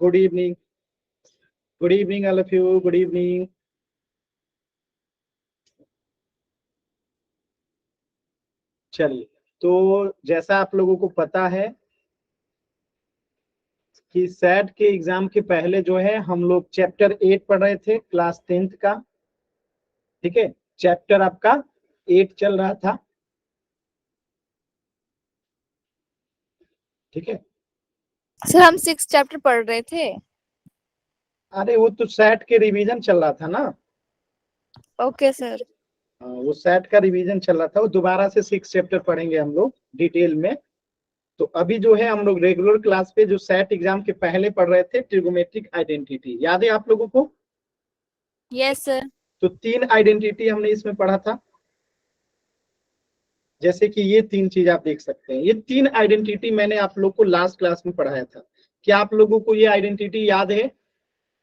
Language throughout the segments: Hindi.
Good evening, good evening all of you, good evening. चलिए, तो जैसा आप लोगों को पता है कि सेट के एग्जाम के पहले जो है हम लोग चैप्टर 8 पढ़ रहे थे क्लास 10th का। ठीक है, चैप्टर आपका 8 चल रहा था। ठीक है सर, हम 6 चैप्टर पढ़ रहे थे। अरे वो तो सेट के रिवीजन चल रहा था ना। Okay sir. वो सेट का रिवीजन चल रहा था, वो दोबारा से 6 चैप्टर पढ़ेंगे हम लोग डिटेल में। तो अभी जो है हम लोग रेगुलर क्लास पे जो सेट एग्जाम के पहले पढ़ रहे थे ट्रिगोमेट्रिक आइडेंटिटी, याद है आप लोगों को? Yes sir. तो 3 आइडेंटिटी हमने इसमें पढ़ा था। जैसे कि ये 3 चीज आप देख सकते हैं, ये 3 आइडेंटिटी मैंने आप लोग को लास्ट क्लास में पढ़ाया था। क्या आप लोगों को ये आइडेंटिटी याद है?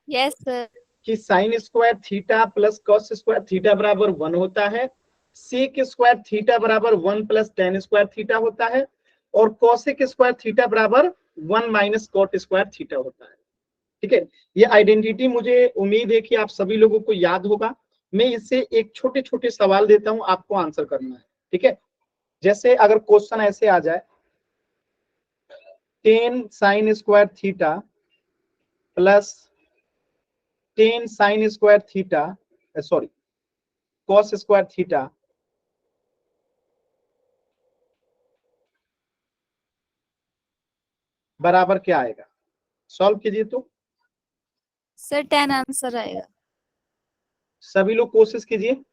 Yes sir. कि sine square theta plus cos square theta बराबर 1 होता है, सेक स्क्वायर थीटा बराबर 1 प्लस टेन स्क्वायर थीटा होता है, और कॉसेक स्क्वायर थीटा बराबर 1 माइनस कॉट स्क्वायर थीटा होता है। ठीक है, ये आइडेंटिटी मुझे उम्मीद है कि आप सभी लोगों को याद होगा। मैं इससे एक छोटे छोटे सवाल देता हूं, आपको आंसर करना है। ठीक है, जैसे अगर क्वेश्चन ऐसे आ जाए, 10 sign square theta plus 10 sign square theta, sorry cos square theta बराबर क्या आएगा? सॉल्व कीजिए तो। सर 10 आंसर आएगा। सभी लोग कोशिश कीजिए।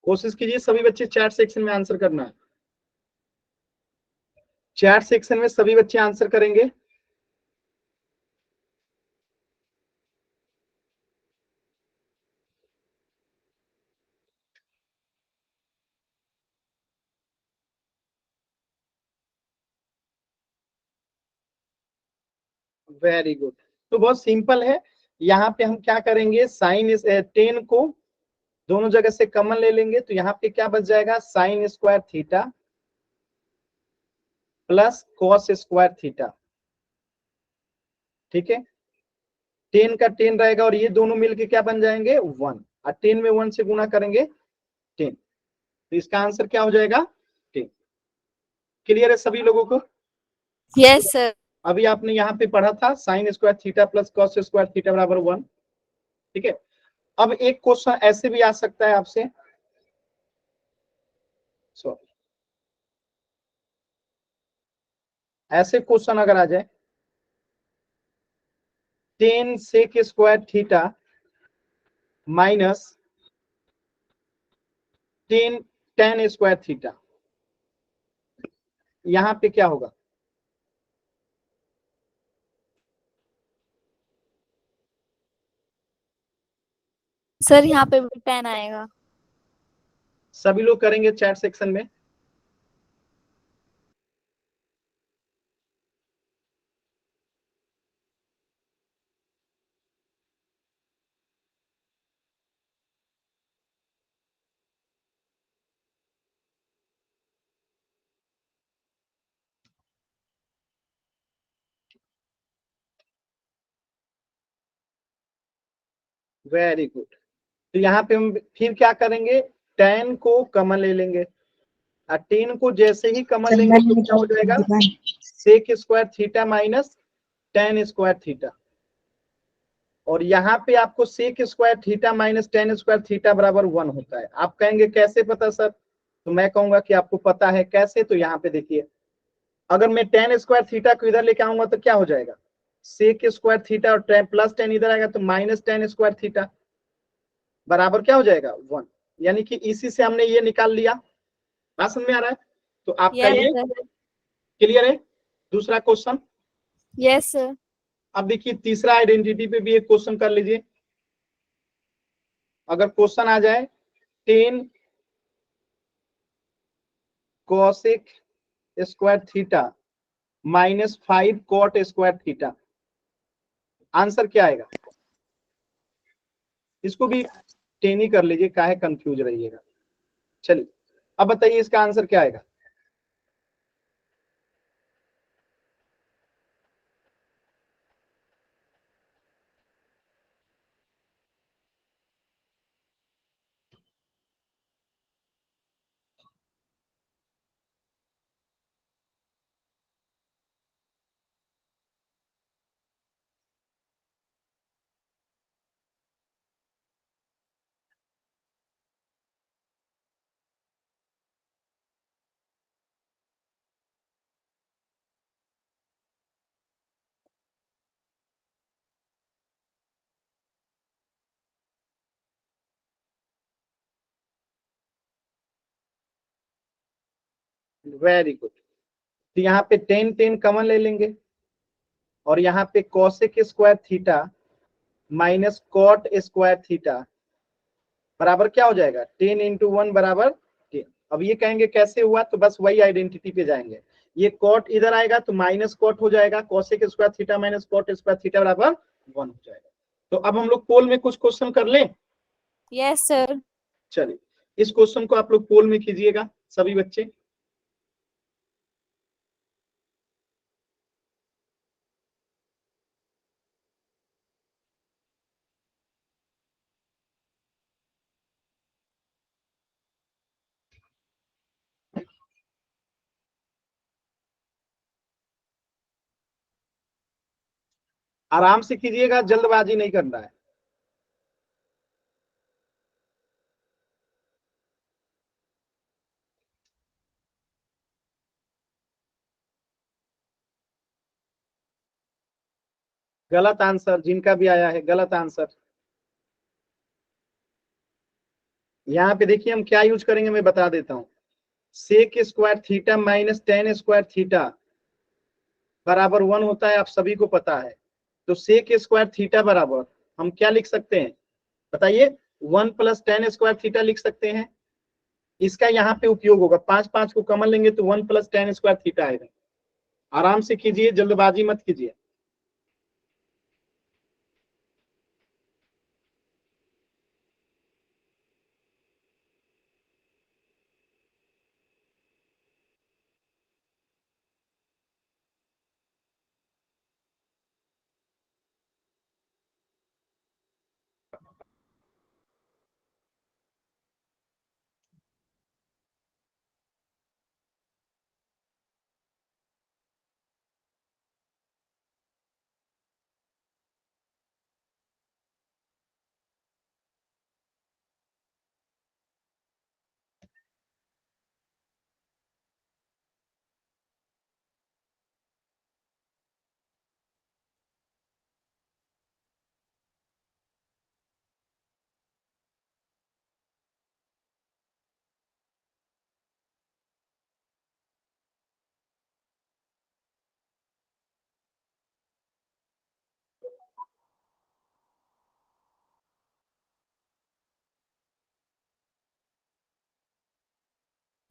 कोशिश कीजिए सभी बच्चे, चैट सेक्शन में आंसर करना है। चैट सेक्शन में सभी बच्चे आंसर करेंगे। Very good. तो बहुत सिंपल है, यहाँ पे हम क्या करेंगे, साइन 10 को दोनों जगह से कॉमन ले लेंगे, तो यहाँ पे क्या बच जाएगा, sign square theta plus cos square theta. ठीक है, 10 का 10 रहेगा और ये दोनों मिलके क्या बन जाएंगे, 1, और 10 में 1 से गुना करेंगे 10, तो इसका आंसर क्या हो जाएगा, 10। क्लियर है सभी लोगों को? Yes sir. अभी आपने यहाँ पे पढ़ा था sign square theta plus cos square theta बराबर 1। ठीक है, अब एक क्वेश्चन ऐसे भी आ सकता है आपसे, सॉरी, ऐसे क्वेश्चन अगर आ जाए 10 sec square theta minus 10 ten square theta, यहां पे क्या होगा? सर यहाँ पे भी 10 आएगा। सभी लोग करेंगे चैट सेक्शन में। Very good. तो यहाँ पे हम फिर क्या करेंगे, 10 को कॉमन ले लेंगे, और 10 को जैसे ही कॉमन लेंगे तो क्या हो जाएगा, sec square theta minus tan square theta, और यहाँ पे आपको sec square theta minus tan square theta बराबर 1 होता है। आप कहेंगे कैसे पता सर? तो मैं कहूंगा कि आपको पता है कैसे। तो यहाँ पे देखिए, अगर मैं टेन स्क्वायर थीटा को इधर लेके आऊंगा तो क्या हो जाएगा, सेक स्क्वायर थीटा और प्लस 10 इधर आएगा तो माइनस टेन स्क्वायर थीटा बराबर क्या हो जाएगा, 1। यानी कि इसी से हमने ये निकाल लिया। बात समझ में आ रहा है? तो आपका यस ये सर। क्लियर है। दूसरा क्वेश्चन, यस सर। अब देखिए तीसरा आइडेंटिटी पे भी एक क्वेश्चन कर लीजिए। अगर क्वेश्चन आ जाए 10 cosec square theta minus 5 cot square theta, answer क्या आएगा? इसको भी 10 ही कर लीजिए, काहे कंफ्यूज रहिएगा। चलिए अब बताइए इसका आंसर क्या आएगा? Very good. तो यहाँ पे 10 10 कमन ले लेंगे और यहाँ पे cosec square theta minus cot square theta बराबर क्या हो जाएगा? 10 इंटू 1 बराबर 10। अब ये कहेंगे कैसे हुआ, तो बस वही आइडेंटिटी पे जाएंगे। ये कॉट इधर आएगा तो माइनस कॉट हो जाएगा, cosec square theta minus cot square theta बराबर 1 हो जाएगा। तो अब हम लोग पोल में कुछ क्वेश्चन कर लें। Yes sir. चलिए इस क्वेश्चन को आप लोग पोल में कीजिएगा सभी बच्चे। आराम से कीजिएगा, जल्दबाजी नहीं करना है। गलत आंसर जिनका भी आया है, गलत आंसर। यहाँ पे देखिए हम क्या यूज करेंगे, मैं बता देता हूँ। Sec square theta minus tan square theta बराबर 1 होता है, आप सभी को पता है। तो सेक स्क्वायर थीटा बराबर हम क्या लिख सकते हैं बताइए? 1 प्लस टेन स्क्वायर थीटा लिख सकते हैं। इसका यहाँ पे उपयोग होगा, 5 5 को कॉमन लेंगे तो 1 प्लस टेन स्क्वायर थीटा आएगा। आराम से कीजिए, जल्दबाजी मत कीजिए।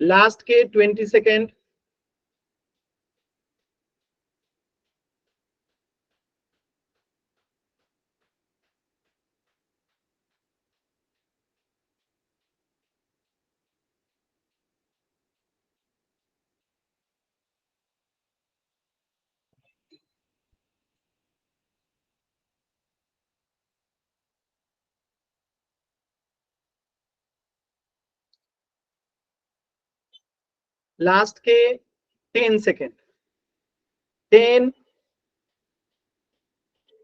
लास्ट के 20 सेकेंड। लास्ट के 10 सेकेंड। 10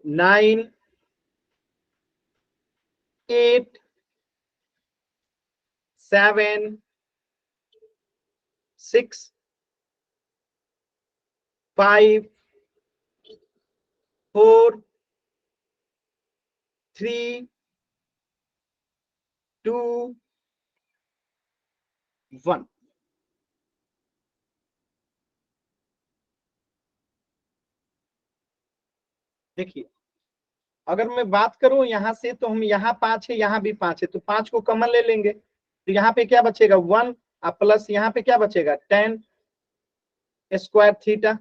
9 8 7 6 5 4 3 2 1। देखिए अगर मैं बात करूं यहां से तो हम यहाँ 5 है, यहाँ भी 5 है, तो 5 को कॉमन ले लेंगे तो यहाँ पे क्या बचेगा 1 प्लस यहाँ पे क्या बचेगा tan स्क्वायर थीटा।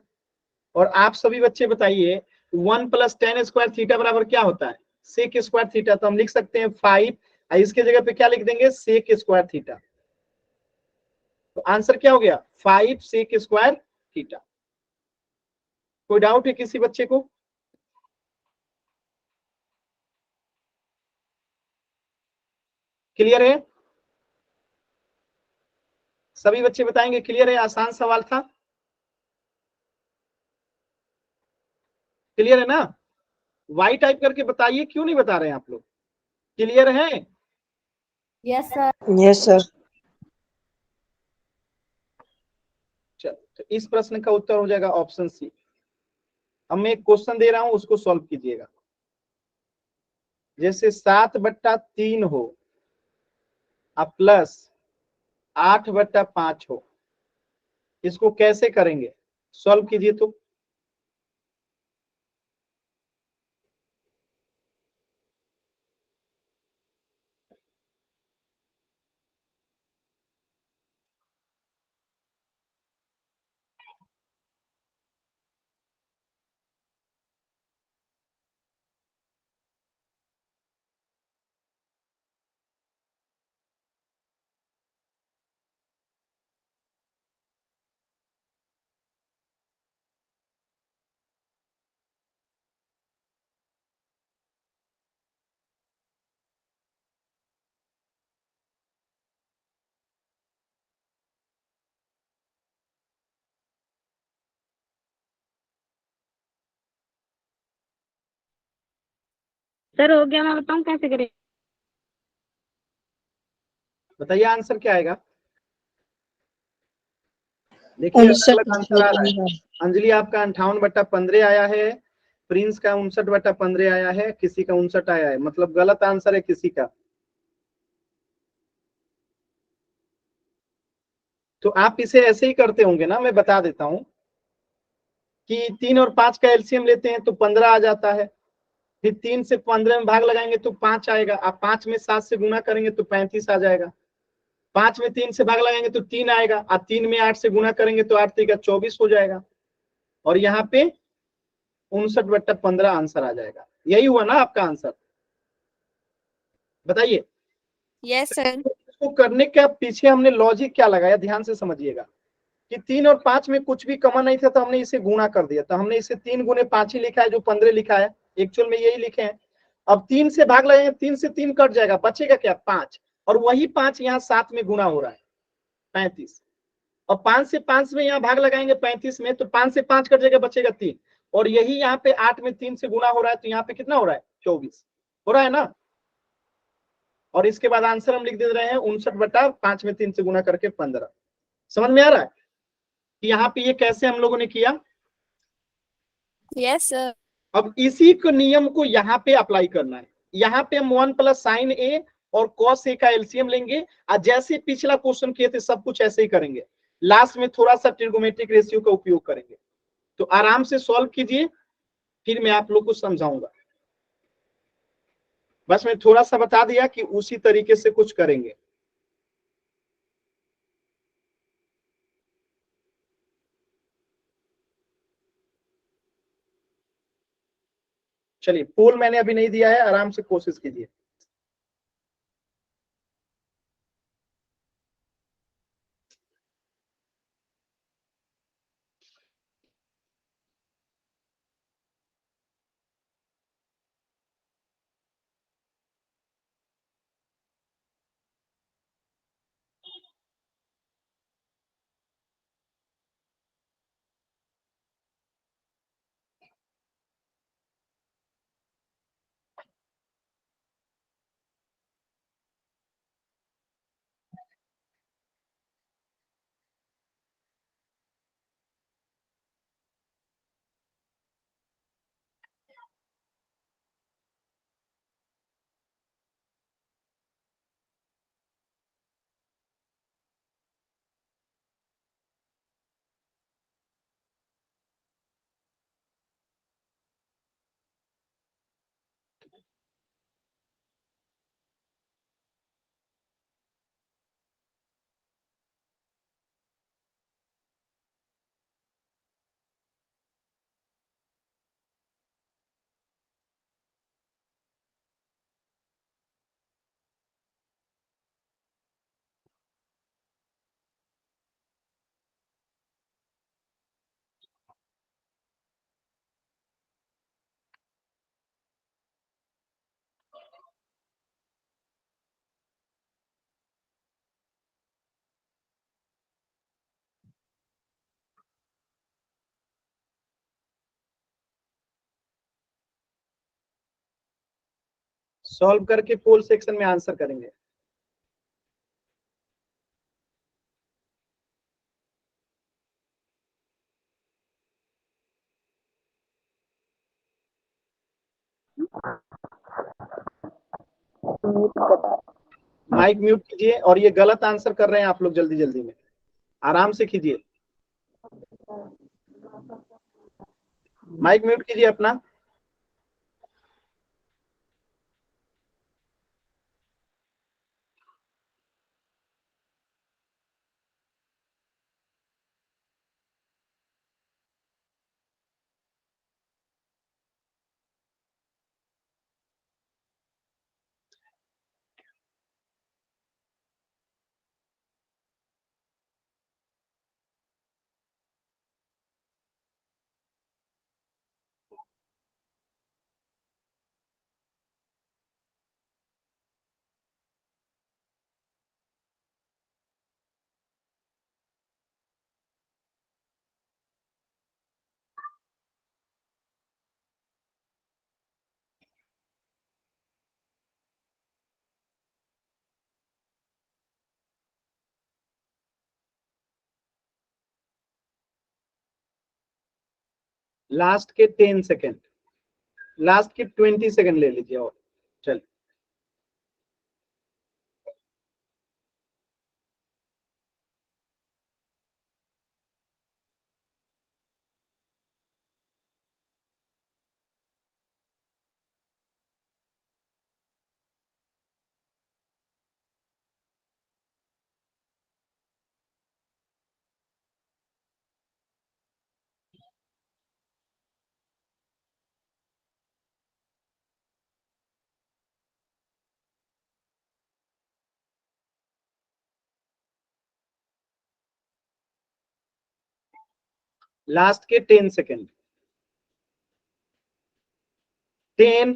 और आप सभी बच्चे बताइए 1 प्लस tan स्क्वायर थीटा बराबर क्या होता है सेक स्क्वायर थीटा। तो हम लिख सकते हैं 5, इसके जगह पे क्या लिख देंगे सेक स्क्वायर थीटा। तो आंसर क्या हो गया 5 सेक स्क्वायर थीटा। कोई डाउट है किसी बच्चे को? क्लियर है? सभी बच्चे बताएंगे क्लियर है? आसान सवाल था, क्लियर है ना? वाई टाइप करके बताइए, क्यों नहीं बता रहे हैं आप लोग? क्लियर है? Yes sir. Yes sir. चलो तो इस प्रश्न का उत्तर हो जाएगा ऑप्शन सी। अब मैं एक क्वेश्चन दे रहा हूं उसको सॉल्व कीजिएगा। जैसे 7/3 हो अब प्लस 8/5 हो, इसको कैसे करेंगे? सॉल्व कीजिए तो। सर हो गया, मैं बताऊं कैसे करें? बताइए आंसर क्या आएगा? देखिए गलत आंसर आ रहा है। अंजलि आपका 58/15 आया है, प्रिंस का 59/15 आया है, किसी का 59 आया है, मतलब गलत आंसर है किसी का। तो आप इसे ऐसे ही करते होंगे ना, मैं बता देता हूं कि 3 और 5 का एलसीएम लेते हैं तो 15 आ जाता है, फिर 3 से 15 में भाग लगाएंगे तो 5 आएगा, आप 5 में 7 से गुना करेंगे तो 35 आ जाएगा, 5 में 3 से भाग लगाएंगे तो 3 आएगा, और 3 में 8 से गुना करेंगे तो 8 3 24 हो जाएगा, और यहाँ पे 59/15 आंसर आ जाएगा। यही हुआ ना आपका आंसर? बताइए। Yes sir. इसको करने के पीछे हमने लॉजिक क्या लगाया, ध्यान से समझिएगा कि 3 और 5 में कुछ भी कॉमन नहीं था तो हमने इसे गुणा कर दिया, तो हमने इसे 3 गुने 5 ही लिखा है, जो 15 लिखा है, एक्चुअल में यही लिखे हैं। अब 3 से भाग लगाएंगे, 3 से 3 कट जाएगा, बचेगा क्या 5, और वही 5 यहाँ 7 में गुणा हो रहा है 35, और 5 से 5 में यहाँ भाग लगाएंगे 35 में, तो 5 से 5 कट जाएगा, बचेगा 3, और यही यहाँ पे 8 में 3 से गुणा हो रहा है, तो यहाँ पे कितना हो रहा है 24 हो रहा है ना। और इसके बाद आंसर हम लिख दे रहे हैं 59/5 में 3 से गुणा करके 15। समझ में आ रहा है कि यहाँ पे ये कैसे हम लोगों ने किया? Yes sir. अब इसी को नियम को यहाँ पे अप्लाई करना है। यहाँ पे हम 1 प्लस साइन ए और कॉस ए का एलसीएम लेंगे, और जैसे पिछला क्वेश्चन किए थे सब कुछ ऐसे ही करेंगे, लास्ट में थोड़ा सा ट्रिगोमेट्रिक रेशियो का उपयोग करेंगे। तो आराम से सॉल्व कीजिए, फिर मैं आप लोग को समझाऊंगा। बस मैं थोड़ा सा बता दिया कि उसी तरीके से कुछ करेंगे। चलिए पोल मैंने अभी नहीं दिया है, आराम से कोशिश कीजिए। सॉल्व करके पोल सेक्शन में आंसर करेंगे। माइक म्यूट कीजिए, और ये गलत आंसर कर रहे हैं आप लोग, जल्दी जल्दी में आराम से कीजिए। माइक म्यूट कीजिए अपना। लास्ट के 10 सेकेंड, लास्ट के 20 सेकेंड ले लीजिए और चल। लास्ट के 10 सेकेंड, 10,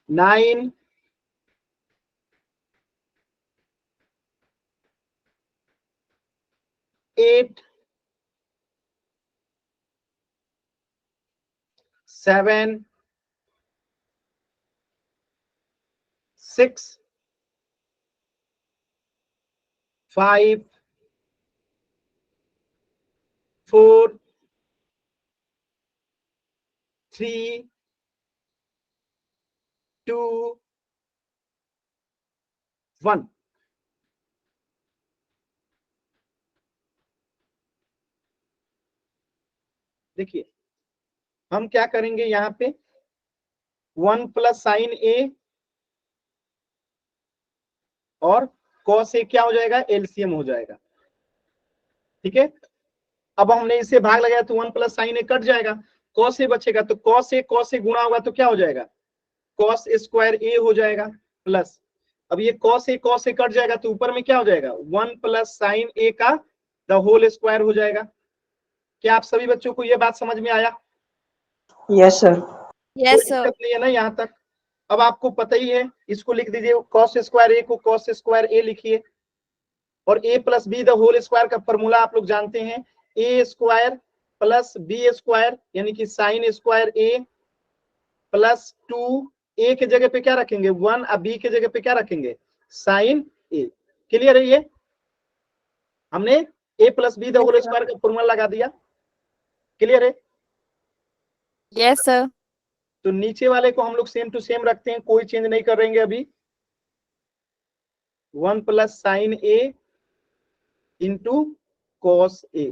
9, 8, 7, 6, 5, 4, 3, 2, 1। देखिए हम क्या करेंगे यहाँ पे, 1 प्लस साइन ए और कॉस ए क्या हो जाएगा, एलसीएम हो जाएगा। ठीक है, अब हमने इसे भाग लगाया तो 1 प्लस साइन ए कट जाएगा, कॉस ए बचेगा, तो कॉस ए गुणा होगा तो क्या हो जाएगा, कॉस स्क्वायर ए हो जाएगा प्लस, अब ये कॉस ए कट जाएगा तो ऊपर में क्या हो जाएगा, 1 प्लस साइन ए का द होल स्क्वायर हो जाएगा। क्या आप सभी बच्चों को ये बात समझ में आया? Yes sir. यस कोई सर। दिक्कत नहीं है ना यहाँ तक? अब आपको पता ही है, इसको लिख दीजिए, कॉस स्क्वायर ए को कॉस स्क्वायर ए लिखिए, और A plus B the whole square का फॉर्मूला आप लोग जानते हैं, A square plus B square यानी कि sine square A plus 2, A के जगह पे क्या रखेंगे 1, अब बी के जगह पे क्या रखेंगे साइन ए। क्लियर है? ये हमने A plus B the whole square का फॉर्मूला लगा दिया। क्लियर है? Yes sir. तो नीचे वाले को हम लोग सेम टू सेम रखते हैं, कोई चेंज नहीं करेंगे अभी। 1 plus sign A into cos A,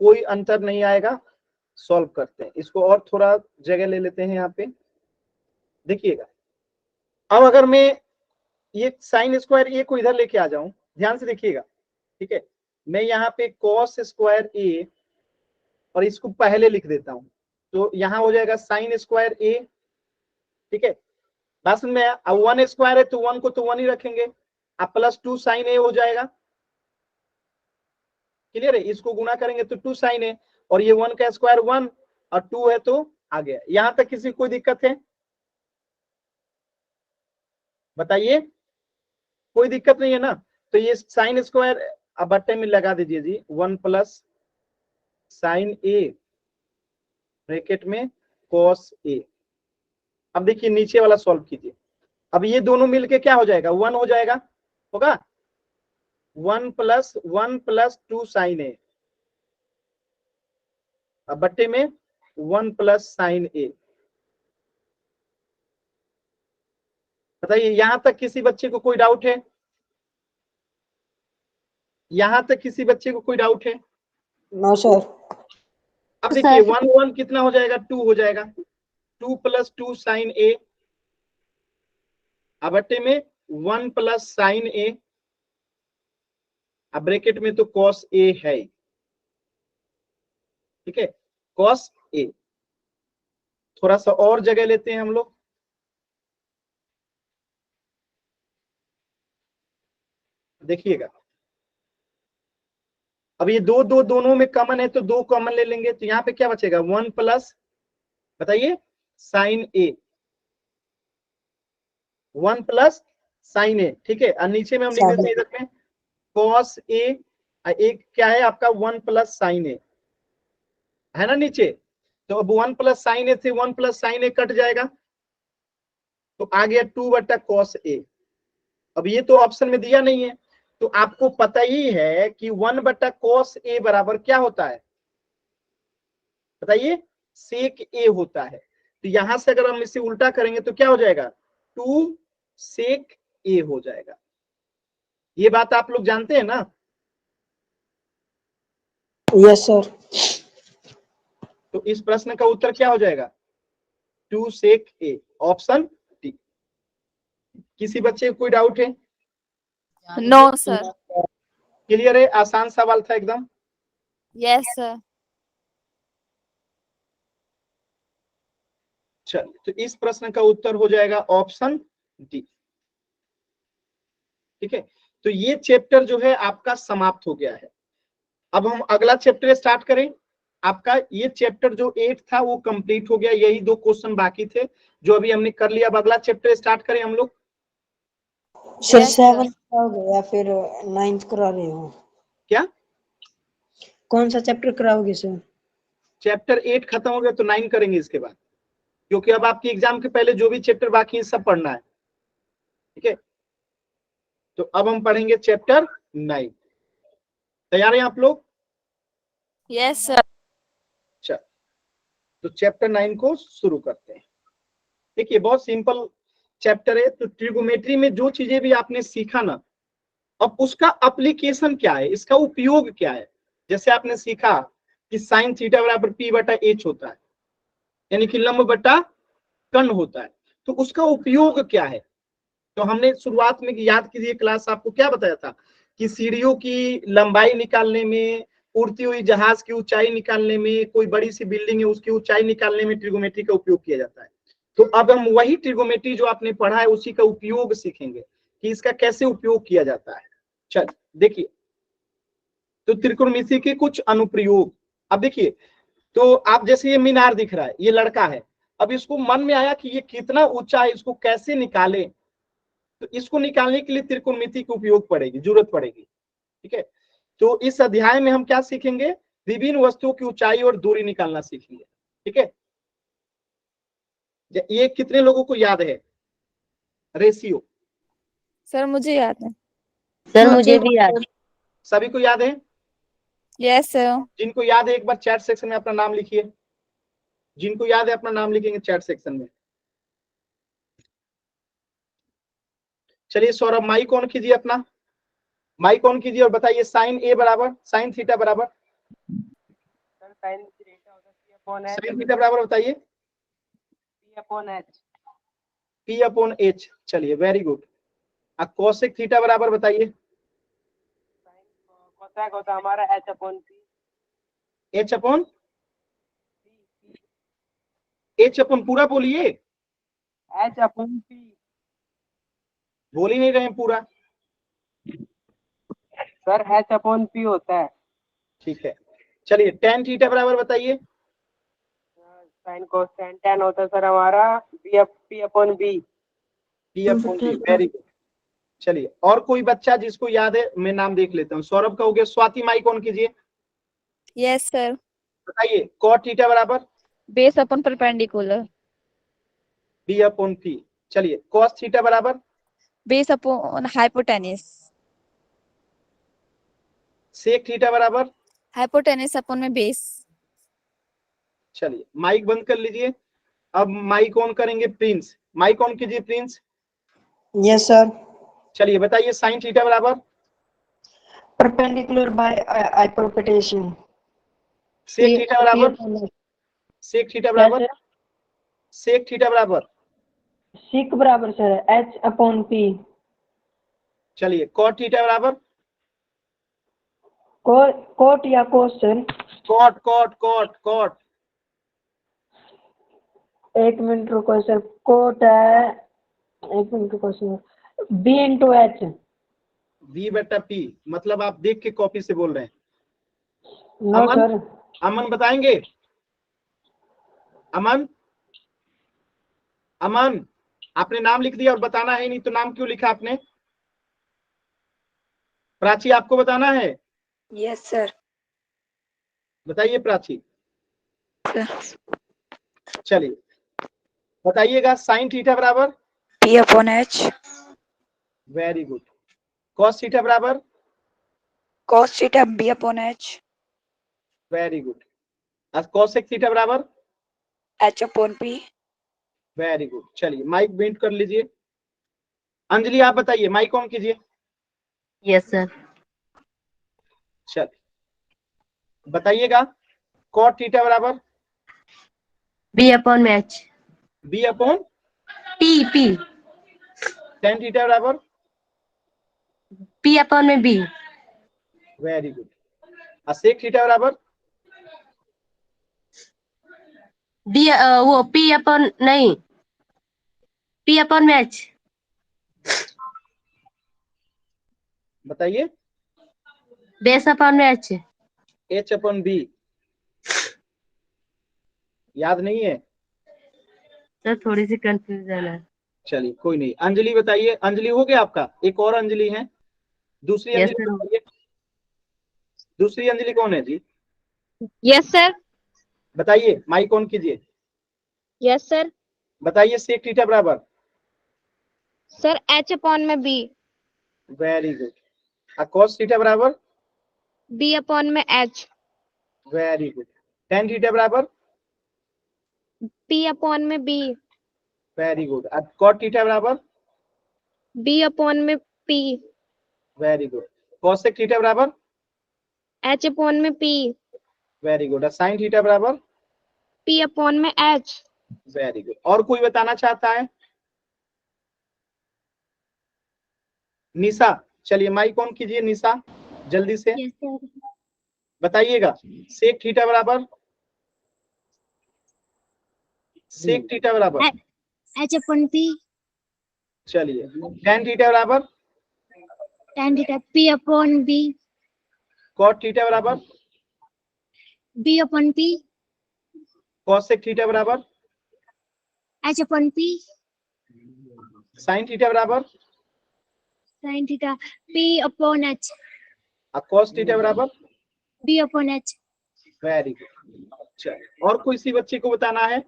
कोई अंतर नहीं आएगा। सॉल्व करते हैं इसको, और थोड़ा जगह ले लेते हैं यहाँ पे। देखिएगा, अब अगर मैं ये साइन स्क्वायर ए को इधर लेके आ जाऊं, ध्यान से देखिएगा, ठीक है, मैं यहाँ पे कॉस स्क्वायर ए और इसको पहले लिख देता हूं, तो यहाँ हो जाएगा साइन स्क्वायर ए। ठीक है, बस में अब 1 स्क्वायर है तो 1 को तो 1 ही रखेंगे, अब प्लस 2 साइन ए हो जाएगा। क्लियर है? इसको गुणा करेंगे तो 2 साइन ए, और ये 1 का स्क्वायर 1 और 2 है तो आ गया। यहां तक किसी कोई दिक्कत है? बताइए, कोई दिक्कत नहीं है ना? तो ये साइन स्क्वायर अब बट्टे में लगा दीजिए जी, 1 प्लस साइन ए ब्रैकेट में cos a। अब देखिए नीचे वाला सॉल्व कीजिए। अब ये दोनों मिलके क्या हो जाएगा, 1 हो जाएगा, होगा 1 + 2 sin a, अब बट्टे में 1 + sin a। बताइए यहां तक किसी बच्चे को कोई डाउट है? यहां तक किसी बच्चे को कोई डाउट है? No sir. अब देखिए 1 1 कितना हो जाएगा, 2 हो जाएगा, 2 + 2 sin a, अब बट्टे में 1 + sin a, अब ब्रैकेट में तो cos a है, ठीक है, cos a। थोड़ा सा और जगह लेते हैं हम लोग। देखिएगा अब ये दोनों में कॉमन है तो 2 कॉमन ले लेंगे, तो यहाँ पे क्या बचेगा, 1 + बताइए sin a, 1 + sin a, ठीक है। और नीचे में हम लिख देते हैं इधर में cos a, एक क्या है आपका 1 + sin a है ना नीचे, तो अब 1 + sin a से 1 + sin a कट जाएगा, तो आ गया 2/cos a। अब ये तो ऑप्शन में दिया नहीं है, तो आपको पता ही है कि 1/cos a बराबर क्या होता है, बताइए sec a होता है। तो यहां से अगर हम इसे उल्टा करेंगे तो क्या हो जाएगा, 2 sec a हो जाएगा। ये बात आप लोग जानते हैं ना? Yes sir. तो इस प्रश्न का उत्तर क्या हो जाएगा, 2 sec a, ऑप्शन डी। किसी बच्चे को कोई डाउट है? No sir. क्लियर है, आसान सवाल था एकदम। Yes sir. चल तो इस प्रश्न का उत्तर हो जाएगा ऑप्शन डी, ठीक है। तो ये चैप्टर जो है आपका समाप्त हो गया है। अब हम अगला चैप्टर स्टार्ट करें। आपका ये चैप्टर जो 8 था वो कंप्लीट हो गया, यही 2 क्वेश्चन बाकी थे जो अभी हमने कर लिया। अब अगला चैप्टर स्टार्ट करें हम लोग। Sir Yes, sir. 7 कराओगे या फिर 9th करा रहे हो? क्या कौन सा चैप्टर कराओगे सर? चैप्टर 8 खत्म हो गया तो 9 करेंगे इसके बाद, क्योंकि अब आपकी एग्जाम के पहले जो भी चैप्टर बाकी है सब पढ़ना है, ठीक है। तो अब हम पढ़ेंगे चैप्टर 9। तैयार हैं आप लोग? Yes sir. चल तो चैप्टर 9 को शुरू करते हैं। देखिए बहुत सिंपल चैप्टर है। तो ट्रिगोमेट्री में जो चीजें भी आपने सीखा ना, अब उसका एप्लीकेशन क्या है, इसका उपयोग क्या है। जैसे आपने सीखा कि साइन थीटा बराबर p/h होता है, यानी कि लंब बटा कर्ण होता है, तो उसका उपयोग क्या है। तो हमने शुरुआत में याद कीजिए क्लास आपको क्या बताया था कि सीढ़ियों की लंबाई निकालने में, उड़ती हुई जहाज की ऊंचाई निकालने में, कोई बड़ी सी बिल्डिंग है उसकी ऊंचाई निकालने में ट्रिगोमेट्री का उपयोग किया जाता है। तो अब हम वही ट्रिगोमेट्री जो आपने पढ़ा है उसी का उपयोग सीखेंगे कि इसका कैसे उपयोग किया जाता है। चल देखिए, तो त्रिकोणमिति के कुछ अनुप्रयोग। अब देखिए, तो आप जैसे ये मीनार दिख रहा है, ये लड़का है, अब इसको मन में आया कि ये कितना ऊंचा है, इसको कैसे निकालें, तो इसको निकालने के लिए त्रिकोणमिति का उपयोग पड़ेगी, जरूरत पड़ेगी, ठीक है। तो इस अध्याय में हम क्या सीखेंगे, विभिन्न वस्तुओं की ऊंचाई और दूरी निकालना सीखेंगे, ठीक है। ये कितने लोगों को याद है रेशियो? सर मुझे याद है। सर मुझे भी याद। सभी को याद है? Yes sir. जिनको याद है एक बार चैट सेक्शन में अपना नाम लिखिए। जिनको याद है अपना नाम लिखेंगे चैट सेक्शन में। चलिए सौरभ माइक ऑन कीजिए, अपना माइक ऑन कीजिए और बताइए साइन ए बराबर, साइन थीटा बराबर, साइन साइन थीटा बराबर बताइए p/h। चलिए वेरी गुड। अब कोसेक थीटा बराबर बताइए, कोसेक होता हमारा h/p। h/p पूरा बोलिए, h/p। बोल ही नहीं रहे हैं पूरा। सर h/p होता है। ठीक है, चलिए tan थीटा बराबर बताइए, साइन कोसाइन tan होता है सर हमारा p/b। p/b। Very good. चलिए और कोई बच्चा जिसको याद है, मैं नाम देख लेता हूँ। सौरभ का हो गया। स्वाति माइक ऑन कीजिए, यस सर। बताइए cot थीटा बराबर, base upon perpendicular. B upon P. चलिए कॉस थीटा बराबर base upon hypotenuse. Sec theta बराबर, हाइपोटेनिस अपॉन में बेस। चलिए माइक बंद कर लीजिए। अब माइक ऑन करेंगे प्रिंस, माइक ऑन कीजिए प्रिंस। Yes sir. चलिए बताइए साइन थीटा बराबर perpendicular by hypotenuse. Sec theta बराबर, सेक थीटा बराबर, सेक थीटा बराबर, सिक बराबर सर एच अपॉन पी। चलिए कॉट थीटा बराबर, कोट या cos sir? Cot cot cot cot, एक मिनट रुको सर। कोट है, एक मिनट रुको sir. B into H. B बटा पी, मतलब आप देख के कॉपी से बोल रहे हैं। नो अमन, सर। अमन बताएंगे? अमन, अमन आपने नाम लिख दिया और बताना है नहीं तो नाम क्यों लिखा आपने? प्राची आपको बताना है? Yes sir. बताइए प्राची। चलिए बताइएगा साइन थीटा बराबर P upon H. Very good. Cos theta बराबर cos theta B upon H. Very good. अब कॉसेक थीटा बराबर H upon P. Very good. चलिए माइक म्यूट कर लीजिए। अंजलि आप बताइए, माइक ऑन कीजिए। Yes sir. चलिए बताइएगा कॉट थीटा बराबर बी अपॉन में H. B upon P P. Tan theta बराबर पी अपॉन में B. Very good. Cosec theta बराबर डी वो पी अपॉन नहीं, पी अपॉन में एच। बताइए। बेस अपॉन में एच। एच अपॉन बी, याद नहीं है? सर थोड़ी सी कंफ्यूजन है। चलिए कोई नहीं। अंजलि बताइए, अंजलि हो गया आपका? एक और अंजलि है, दूसरी यस अंजलि सर। बताइए। दूसरी अंजलि कौन है जी? Yes sir. बताइए, माइक ऑन कीजिए। Yes sir. बताइए सेक थीटा बराबर सर एच अपॉन में B. Very good. Cos theta बराबर बी अपॉन में H. Very good. Tan theta बराबर पी अपॉन में B. Very good. Cot theta बराबर बी अपॉन में P. Very good. Cosec theta बराबर एच अपॉन में P. Very good. Sine theta बराबर पी अपॉन में एच। Very good. और कोई बताना चाहता है? निशा, चलिए माइक ऑन कीजिए निशा, जल्दी से यस सर। बताइएगा सेक थीटा बराबर सेक थीटा बराबर एच अपॉन पी। चलिए टेन थीटा बराबर tan theta P upon B. Cot theta बराबर B upon P. Cosec theta बराबर H upon P. Sin theta बराबर sin theta P upon H. Cos theta बराबर B upon H. Very good. चलिए और कोई सी बच्चे को बताना है?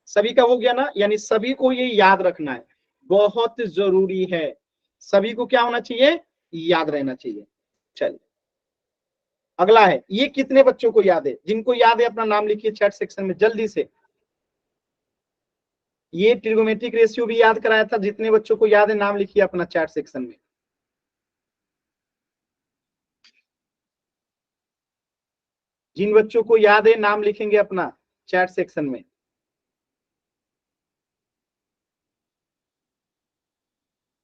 सभी का हो गया ना? यानी सभी को ये याद रखना है, बहुत जरूरी है। सभी को क्या होना चाहिए? याद रहना चाहिए। चलिए अगला है, ये कितने बच्चों को याद है? जिनको याद है अपना नाम लिखिए चैट सेक्शन में जल्दी से। ये ट्रिगोमेट्रिक रेशियो भी याद कराया था, जितने बच्चों को याद है नाम लिखिए अपना चैट सेक्शन में। जिन बच्चों को याद है नाम लिखेंगे अपना चैट सेक्शन में।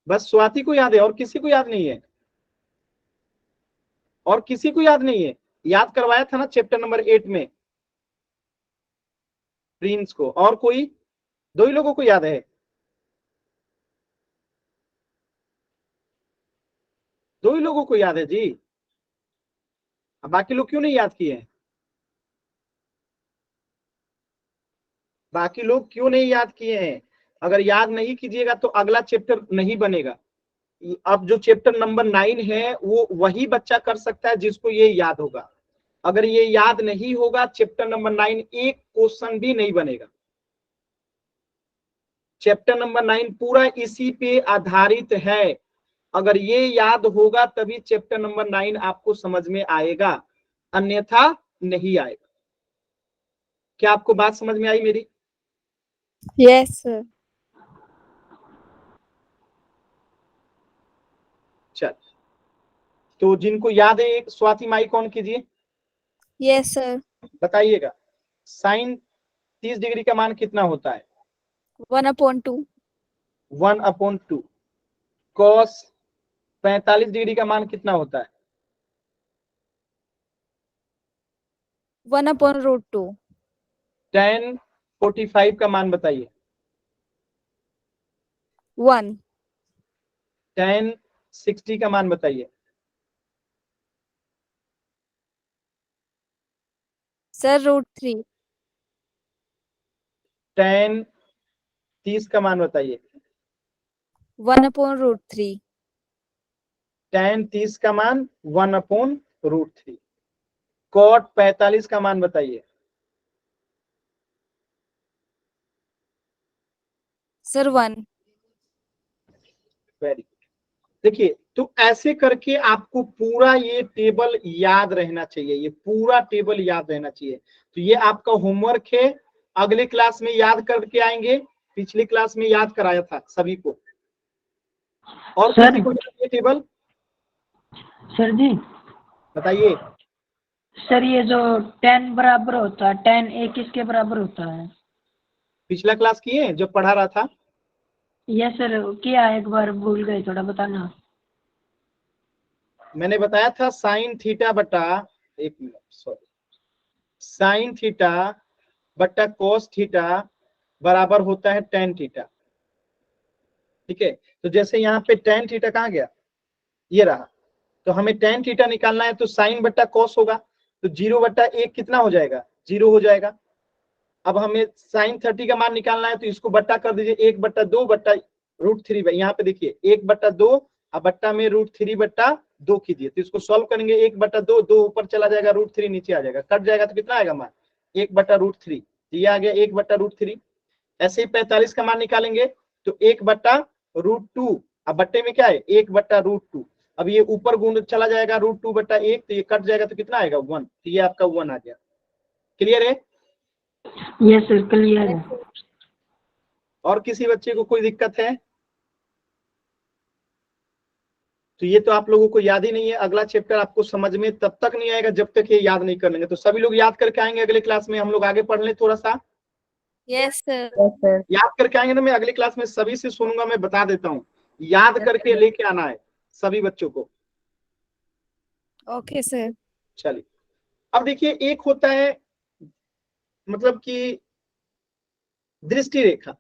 बस स्वाति को याद है और किसी को याद नहीं है? और किसी को याद नहीं है? याद करवाया था ना चैप्टर नंबर 8 में प्रिंस को। और कोई? दो ही लोगों को याद है? दो ही लोगों को याद है जी? अब बाकी लोग क्यों नहीं याद किए हैं? बाकी लोग क्यों नहीं याद किए हैं? अगर याद नहीं कीजिएगा तो अगला चैप्टर नहीं बनेगा। अब जो चैप्टर नंबर 9 है वो वही बच्चा कर सकता है जिसको ये याद होगा। अगर ये याद नहीं होगा चैप्टर नंबर 9 एक क्वेश्चन भी नहीं बनेगा। चैप्टर नंबर 9 पूरा इसी पे आधारित है। अगर ये याद होगा तभी चैप्टर नंबर 9 आपको समझ में आएगा, अन्यथा नहीं आएगा। क्या आपको बात समझ में आई मेरी? Yes sir. चल, तो जिनको याद है एक स्वाति माइक ऑन कीजिए, यस सर। बताइएगा साइन 30 डिग्री का मान कितना होता है? 1/2। 1/2। कॉस 45 डिग्री का मान कितना होता है? 1/√2। tan 45 का मान बताइए। 1। tan 60 का मान बताइए। सर √3। tan 30 का मान बताइए। 1/√3। tan 30 का मान 1/√3। cot 45 का मान बताइए। सर 1। Very good. देखिए, तो ऐसे करके आपको पूरा ये टेबल याद रहना चाहिए, ये पूरा टेबल याद रहना चाहिए। तो ये आपका होमवर्क है, अगले क्लास में याद करके आएंगे। पिछली क्लास में याद कराया था सभी को, और सर। किसी को याद है टेबल? सर जी बताइए। सर, ये जो 10 बराबर होता है, 10 a किसके बराबर होता है? पिछला क्लास किए जब पढ़ा रहा था? यस सर, क्या एक बार भूल गए, थोड़ा बताना। मैंने बताया था साइन थीटा बटा, एक मिनट सॉरी, साइन थीटा बटा कोस थीटा बराबर होता है टेन थीटा। ठीक है, तो जैसे यहाँ पे टेन थीटा कहाँ गया, ये रहा, तो हमें टेन थीटा निकालना है, तो साइन बट्टा कॉस होगा, तो 0/1 कितना हो जाएगा? 0 हो जाएगा। अब हमें साइन 30 का मान निकालना है, तो इसको बट्टा कर दीजिए, 1/2 बट्टा √3। यहाँ पे देखिए 1/2 अब बट्टा में √3/2 कीजिए, तो इसको सॉल्व करेंगे। 1/2, 2 ऊपर चला जाएगा, √3 नीचे आ जाएगा, कट जाएगा, तो कितना आएगा मान? 1/√3। ये आ गया 1/√3। ऐसे ही 45 का मान निकालेंगे, तो 1/√2, अब बट्टे में क्या है? 1/√2। अब ये ऊपर गुण चला जाएगा, √2/1, तो ये कट जाएगा, तो कितना आएगा? 1। तो ये आपका 1 आ गया। क्लियर है? यस सर, क्लियर है। और किसी बच्चे को कोई दिक्कत है? तो ये तो आप लोगों को याद ही नहीं है। अगला चैप्टर आपको समझ में तब तक नहीं आएगा जब तक ये याद नहीं कर लेंगे। तो सभी लोग याद करके आएंगे अगले क्लास में, हम लोग आगे पढ़ लें थोड़ा सा। Yes sir. याद करके आएंगे ना, मैं अगली क्लास में सभी से सुनूंगा, मैं बता देता हूँ, याद करके लेके आना है सभी बच्चों को। Okay sir. चलिए, अब देखिए, एक होता है मतलब कि दृष्टि रेखा,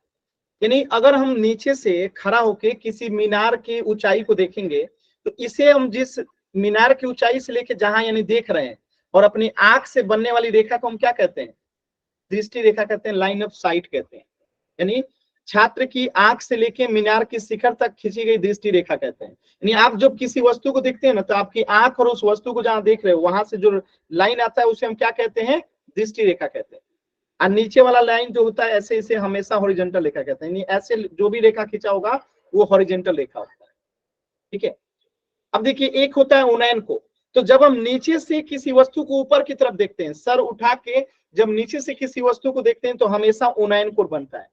यानी अगर हम नीचे से खड़ा होके किसी मीनार की ऊंचाई को देखेंगे, तो इसे हम जिस मीनार की ऊंचाई से लेके जहां यानी देख रहे हैं, और अपनी आंख से बनने वाली रेखा को हम क्या कहते हैं? दृष्टि रेखा कहते हैं, लाइन ऑफ साइट कहते हैं। यानी छात्र की आंख से लेके मीनार की शिखर तक खींची गई दृष्टि रेखा कहते हैं। यानी आप जब किसी वस्तु को देखते हैं ना, तो आपकी आंख और उस वस्तु को जहां देख रहे हो वहां से जो लाइन आता है उसे हम क्या कहते हैं? दृष्टि रेखा कहते हैं। और नीचे वाला लाइन जो होता है ऐसे, इसे हमेशा हॉरिजॉन्टल रेखा कहते हैं। ऐसे जो भी रेखा खींचा होगा वो हॉरिजॉन्टल रेखा होता है। ठीक है, अब देखिए, एक होता है उन्नयन को। तो जब हम नीचे से किसी वस्तु को ऊपर की तरफ देखते हैं, सर उठा के जब नीचे से किसी वस्तु को देखते हैं, तो हमेशा उन्नयन कोण बनता है।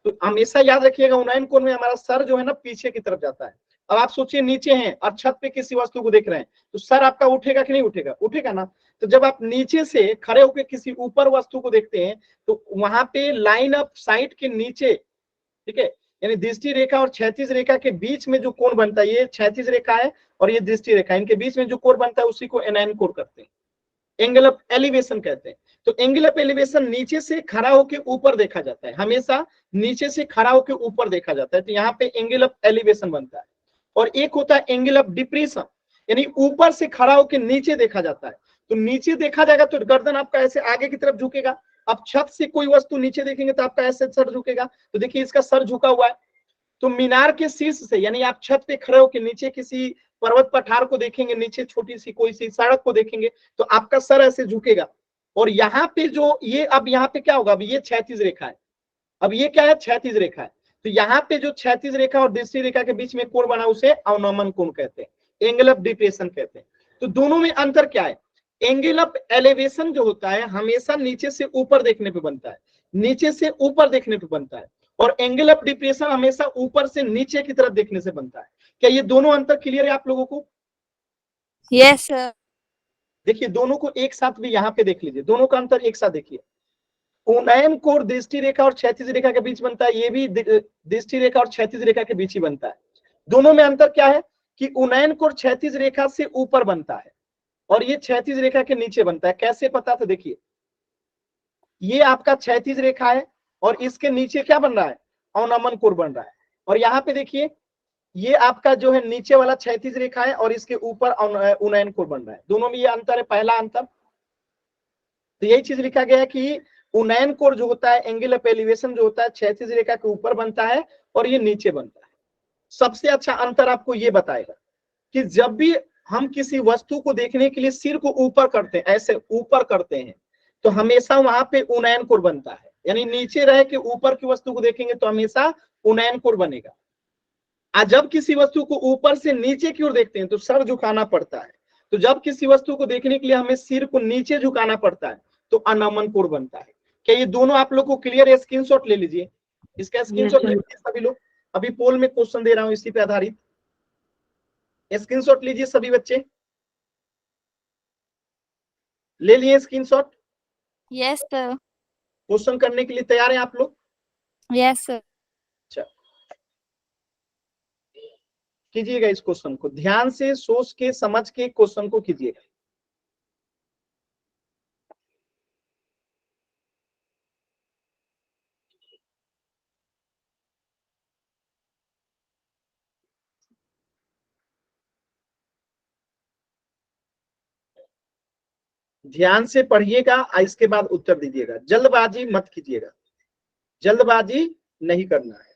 तो हमेशा याद रखिएगा, उन्नयन कोण में हमारा सर जो है ना पीछे की तरफ जाता है। अब आप सोचिए, नीचे हैं और छत पे किसी वस्तु को देख रहे हैं, तो सर आपका उठेगा कि नहीं उठेगा? उठेगा ना। तो जब आप नीचे से खड़े होकर किसी ऊपर वस्तु को देखते हैं, तो वहां पे लाइन ऑफ साइट के नीचे, ठीक है, यानी दृष्टि रेखा और क्षैतिज रेखा के बीच में जो कोण बनता है, ये क्षैतिज रेखा है और ये दृष्टि रेखा, इनके बीच में जो कोण बनता है उसी को एनायन कोण करते हैं, एंगल ऑफ एलिवेशन कहते हैं। तो एंगल ऑफ एलिवेशन नीचे से खड़ा होकर ऊपर देखा जाता है, हमेशा नीचे से खड़ा होकर ऊपर देखा जाता है, तो यहाँ पे एंगल ऑफ एलिवेशन बनता है। और एक होता है एंगल ऑफ डिप्रेशन, यानी ऊपर से खड़ा होकर नीचे देखा जाता है। तो नीचे देखा जाएगा तो गर्दन आपका ऐसे आगे की तरफ झुकेगा। अब छत से कोई वस्तु नीचे देखेंगे तो आपका ऐसे सर झुकेगा। तो देखिए, इसका सर झुका हुआ है। तो मीनार के शीर्ष से, यानी आप छत पे खड़े होकर नीचे किसी पर्वत पठार को देखेंगे, नीचे छोटी सी कोई सी सड़क को देखेंगे तो आपका सर ऐसे झुकेगा। और यहाँ पे जो ये अब यहाँ पे क्या होगा, अब ये क्षैतिज रेखा है, अब ये क्या है, क्षैतिज रेखा है। तो यहाँ पे जो क्षैतिज रेखा और दृष्टि रेखा के बीच में कोण बना उसे अवनमन कोण कहते हैं, एंगल ऑफ डिप्रेशन कहते हैं। तो दोनों में अंतर क्या है, एंगल ऑफ एलिवेशन जो होता है हमेशा नीचे से ऊपर देखने पे बनता है, नीचे से ऊपर देखने पे बनता है, और एंगल ऑफ डिप्रेशन हमेशा ऊपर से नीचे की तरफ देखने से बनता है। क्या ये दोनों अंतर क्लियर है आप लोगों को? Yes sir. देखिए दोनों को एक साथ भी यहाँ पे देख लीजिए, दोनों का अंतर एक साथ देखिए। उन्नयन कोण दृष्टि रेखा और क्षैतिज रेखा के बीच बनता है, ये भी दृष्टि रेखा और क्षैतिज रेखा के बीच ही बनता है। दोनों में अंतर क्या है कि उन्नयन कोण क्षैतिज रेखा से ऊपर बनता है और ये क्षैतिज रेखा के नीचे बनता है। कैसे पता, तो देखिए ये आपका क्षैतिज रेखा है और इसके नीचे क्या बन रहा है, अवनमन कोण बन रहा है। और यहाँ पे देखिए ये आपका जो है नीचे वाला क्षैतिज रेखा है और इसके ऊपर उन्नयन कोण बन रहा है। दोनों में ये अंतर है, पहला अंतर। तो यही चीज लिखा गया है कि उन्नयन कोण जो होता है, एंगल ऑफ एलिवेशन जो होता है, क्षैतिज रेखा के ऊपर बनता है और ये नीचे बनता है। सबसे अच्छा अंतर आपको ये बताएगा कि जब भी हम किसी वस्तु को देखने के लिए सिर को ऊपर करते हैं, ऐसे ऊपर करते हैं, तो हमेशा वहां पे उन्नयन कोण बनता है। यानी नीचे रह के ऊपर की वस्तु को देखेंगे तो हमेशा उन्नयन कोण बनेगा। आज जब किसी वस्तु को ऊपर से नीचे की ओर देखते हैं तो सर झुकाना पड़ता है। तो जब किसी वस्तु को देखने के लिए हमें सिर को नीचे झुकाना पड़ता है तो अनमन कोण बनता है। क्या ये दोनों आप लोग को क्लियर है? स्क्रीनशॉट ले लीजिए, इसका स्क्रीनशॉट ले लीजिए सभी लोग। अभी पोल में क्वेश्चन दे रहा हूं इसी पे आधारित, स्क्रीनशॉट लीजिए सभी बच्चे। ले लिए स्क्रीनशॉट? Yes sir. क्वेश्चन करने के लिए तैयार हैं आप लोग? Yes sir. अच्छा कीजिएगा इस क्वेश्चन को, ध्यान से सोच के समझ के क्वेश्चन को कीजिएगा। ध्यान से पढ़िएगा, इसके बाद उत्तर दीजिएगा। जल्दबाजी मत कीजिएगा, जल्दबाजी नहीं करना है।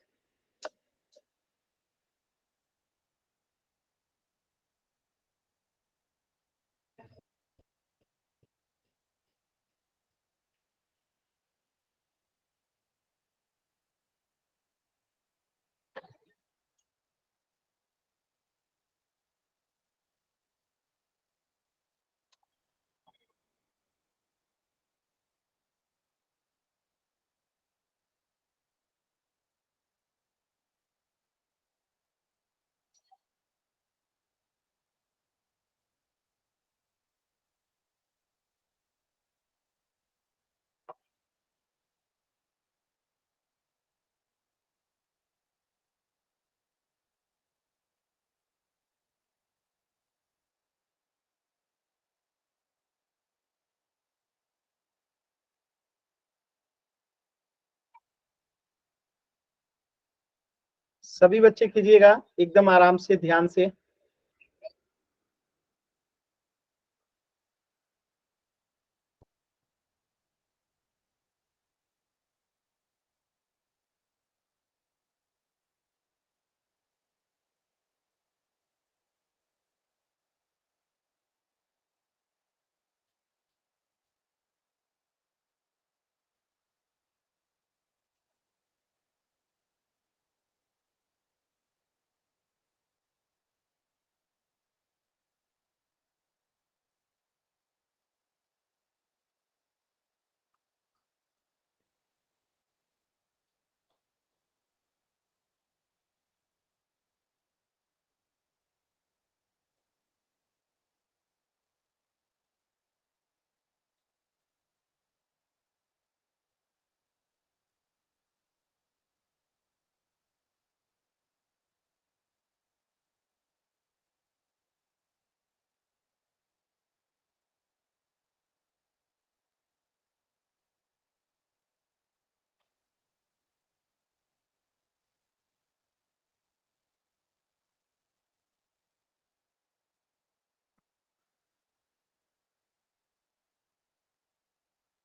सभी बच्चे कीजिएगा एकदम आराम से, ध्यान से।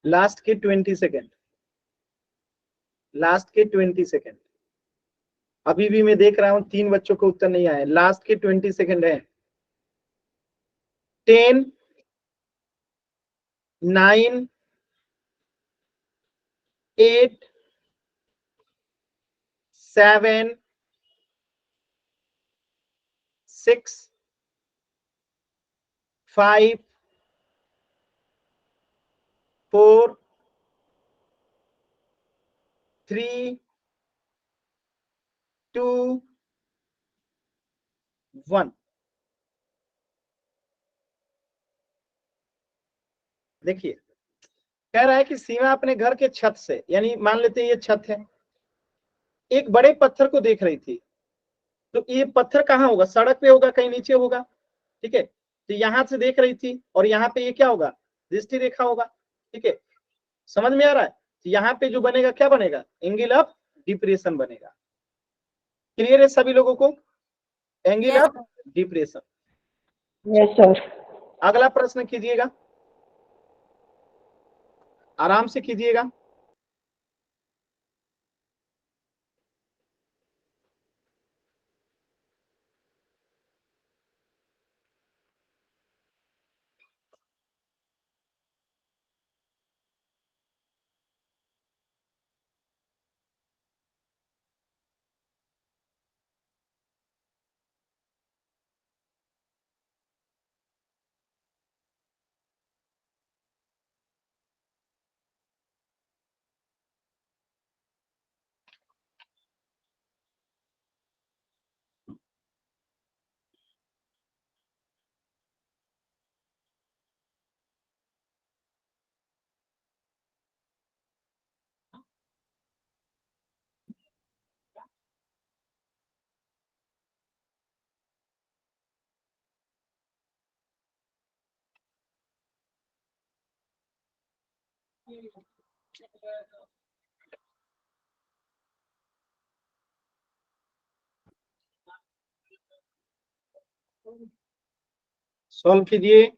लास्ट के 20 सेकेंड, लास्ट के 20 सेकेंड। अभी भी मैं देख रहा हूं 3 बच्चों को उत्तर नहीं आया, लास्ट के 20 सेकेंड है। 10, 9, 8, 7, 6, 5, 4, 3, 2, 1। देखिए कह रहा है कि सीमा अपने घर के छत से, यानी मान लेते हैं ये छत है, एक बड़े पत्थर को देख रही थी। तो ये पत्थर कहाँ होगा? सड़क पे होगा, कहीं नीचे होगा, ठीक है। तो यहां से देख रही थी और यहाँ पे ये क्या होगा? दृष्टि रेखा होगा, ठीक है। समझ में आ रहा है? तो यहाँ पे जो बनेगा क्या बनेगा? एंगल ऑफ डिप्रेशन बनेगा। क्लियर है सभी लोगों को? Angle Yes, of depression. Yes sir. अगला प्रश्न कीजिएगा, आराम से कीजिएगा। सॉल्व कीजिए।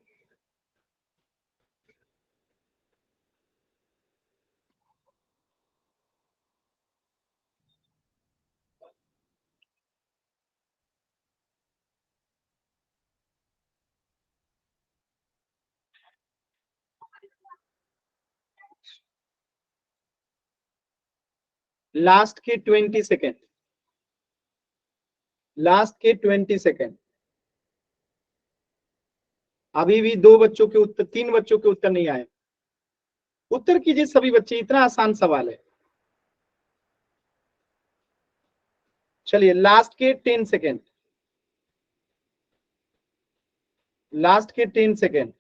लास्ट के 20 सेकेंड, लास्ट के 20 सेकेंड। अभी भी 2 बच्चों के उत्तर, 3 बच्चों के उत्तर नहीं आए। उत्तर कीजिए सभी बच्चे, इतना आसान सवाल है। चलिए लास्ट के 10 सेकेंड, लास्ट के 10 सेकेंड।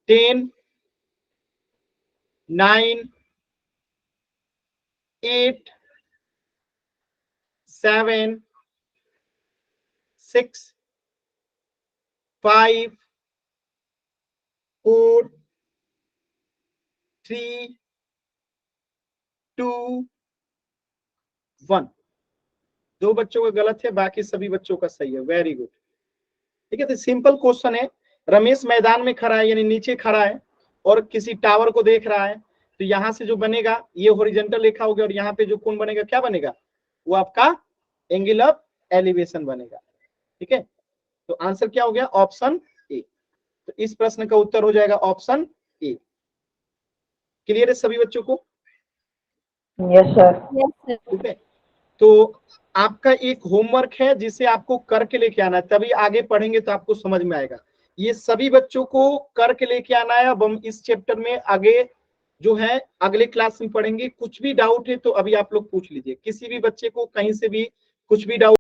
10, 9, 8, 7, 6, 5, 4, 3, 2, 1। 2 बच्चों का गलत है, बाकी सभी बच्चों का सही है। वेरी गुड, ठीक है। तो सिंपल क्वेश्चन है। रमेश मैदान में खड़ा है, यानी नीचे खड़ा है और किसी टावर को देख रहा है। तो यहां से जो बनेगा ये हॉरिजॉन्टल रेखा होगी और यहाँ पे जो कोण बनेगा क्या बनेगा? वो आपका एंगल ऑफ एलिवेशन बनेगा, ठीक है। तो आंसर क्या हो गया? Option A. तो इस प्रश्न का उत्तर हो जाएगा ऑप्शन ए। क्लियर है सभी बच्चों को? Yes sir. yes, sir. ठीक है। तो आपका एक होमवर्क है जिसे आपको करके लेके आना है, तभी आगे पढ़ेंगे तो आपको समझ में आएगा। ये सभी बच्चों को करके लेके आना है। अब हम इस चैप्टर में आगे जो है अगले क्लास में पढ़ेंगे। कुछ भी डाउट है तो अभी आप लोग पूछ लीजिए, किसी भी बच्चे को कहीं से भी कुछ भी डाउट